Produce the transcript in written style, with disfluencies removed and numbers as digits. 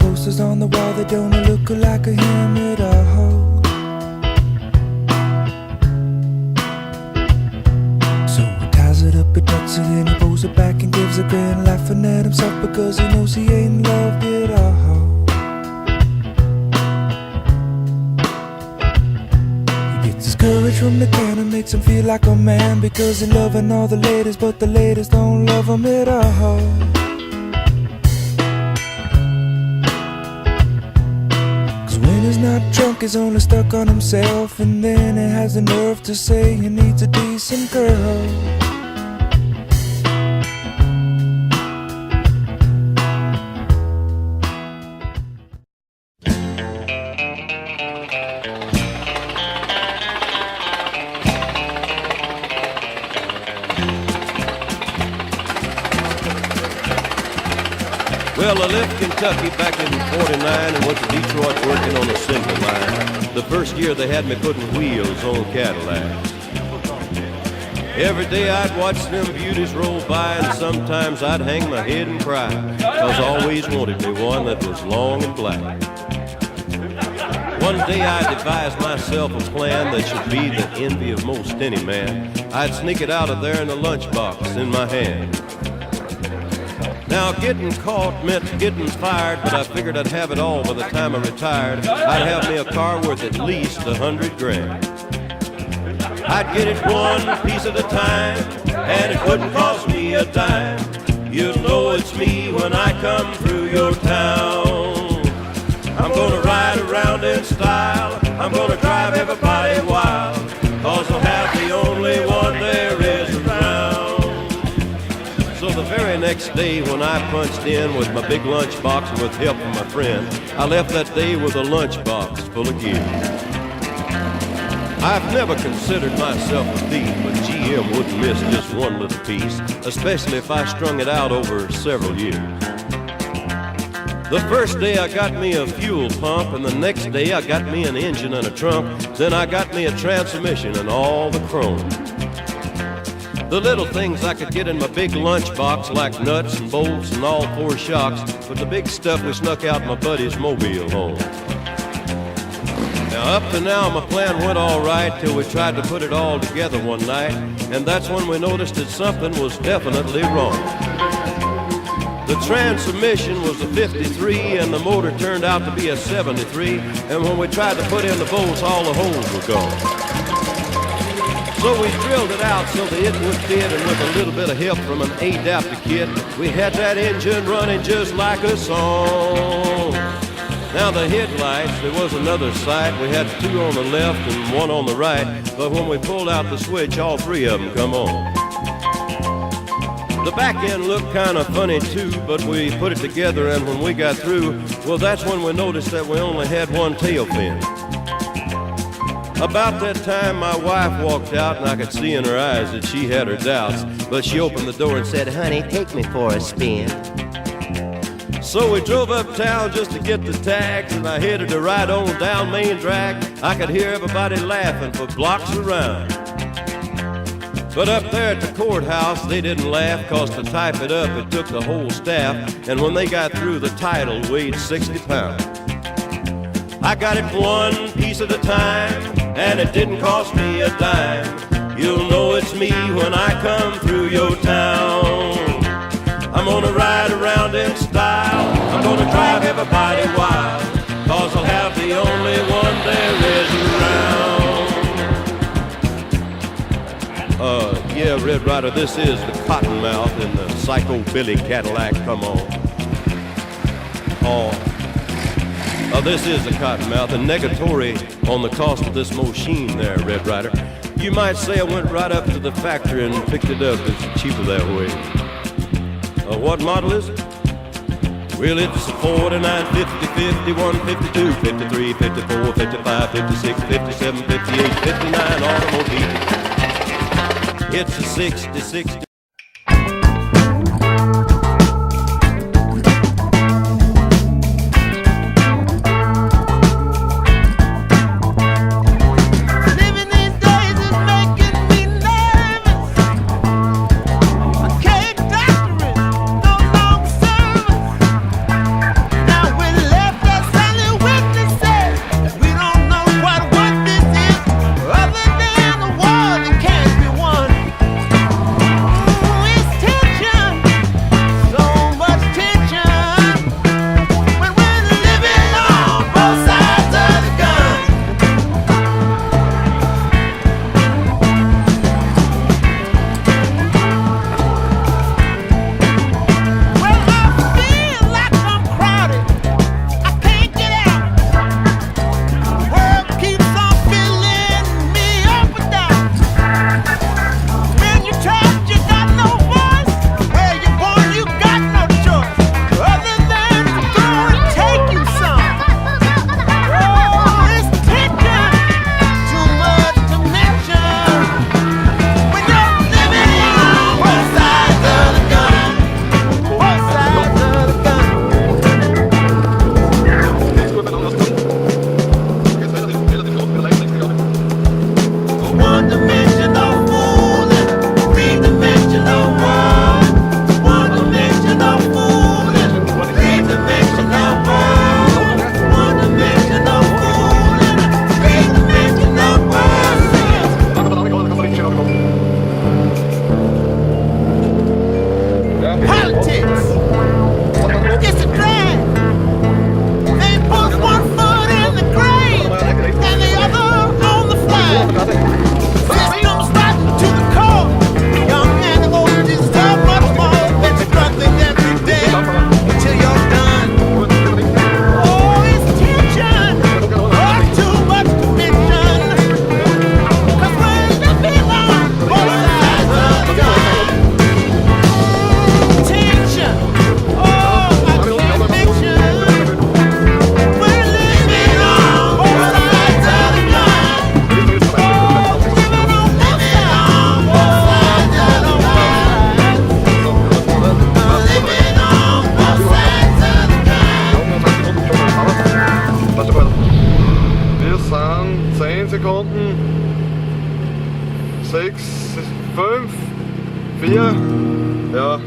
posters on the wall, they don't look like a him at all. So he ties it up, he tucks it in, he pulls it back and gives a grin, laughing at himself because he knows he ain't loved it all. He gets his courage from the can and makes him feel like a man, because he's loving all the ladies, but the ladies don't love him at all. He's not drunk, he's only stuck on himself, and then he has the nerve to say he needs a decent girl. Well, I left Kentucky back in '49 and went to Detroit working on the assembly line. The first year they had me putting wheels on Cadillacs. Every day I'd watch them beauties roll by, and sometimes I'd hang my head and cry, 'cause I always wanted me one that was long and black. One day I devised myself a plan that should be the envy of most any man. I'd sneak it out of there in a lunchbox in my hand. Now, getting caught meant getting fired, but I figured I'd have it all by the time I retired. I'd have me a car worth at least $100 grand. I'd get it one piece at a time, and it wouldn't cost me a dime. You'll know it's me when I come through your town. I'm gonna ride around in style, I'm gonna drive everybody wild, 'cause I'll have the only one there is around. So the very next day when I punched in with my big lunchbox and with help from my friend, I left that day with a lunchbox full of gear. I've never considered myself a thief, but GM wouldn't miss just one little piece, especially if I strung it out over several years. The first day I got me a fuel pump, and the next day I got me an engine and a trunk, then I got me a transmission and all the chrome. The little things I could get in my big lunchbox, like nuts and bolts and all four shocks, but the big stuff we snuck out my buddy's mobile home. Now up to now my plan went all right till we tried to put it all together one night, and that's when we noticed that something was definitely wrong. The transmission was a 53 and the motor turned out to be a 73, and when we tried to put in the bolts, all the holes were gone. So we drilled it out so that it would fit, and with a little bit of help from an adapter kit, we had that engine running just like a song. Now the headlights, there was another sight. We had two on the left and one on the right, but when we pulled out the switch, all three of them come on. The back end looked kind of funny too, but we put it together, and when we got through, well, that's when we noticed that we only had one tail fin. About that time, my wife walked out, and I could see in her eyes that she had her doubts, but she opened the door and said, "Honey, take me for a spin." So we drove uptown just to get the tags, and I headed to ride on down Main Drag. I could hear everybody laughing for blocks around. But up there at the courthouse, they didn't laugh, 'cause to type it up, it took the whole staff, and when they got through, the title weighed 60 pounds. I got it one piece at a time, and it didn't cost me a dime. You'll know it's me when I come through your town. I'm gonna ride around in style, I'm gonna drive everybody wild, 'cause I'll have the only one there is around. Yeah, Red Rider, this is the Cottonmouth in the Psycho Billy Cadillac, come on. This is the Cottonmouth, and negatory on the cost of this machine there, Red Rider. You might say I went right up to the factory and picked it up. It's cheaper that way. What model is it? Well, it's a 49, 50, 51, 52, 53, 54, 55, 56, 57, 58, 59 automobile. It's a 60. Now we're Sekunden. 6, 5, 4. Ja.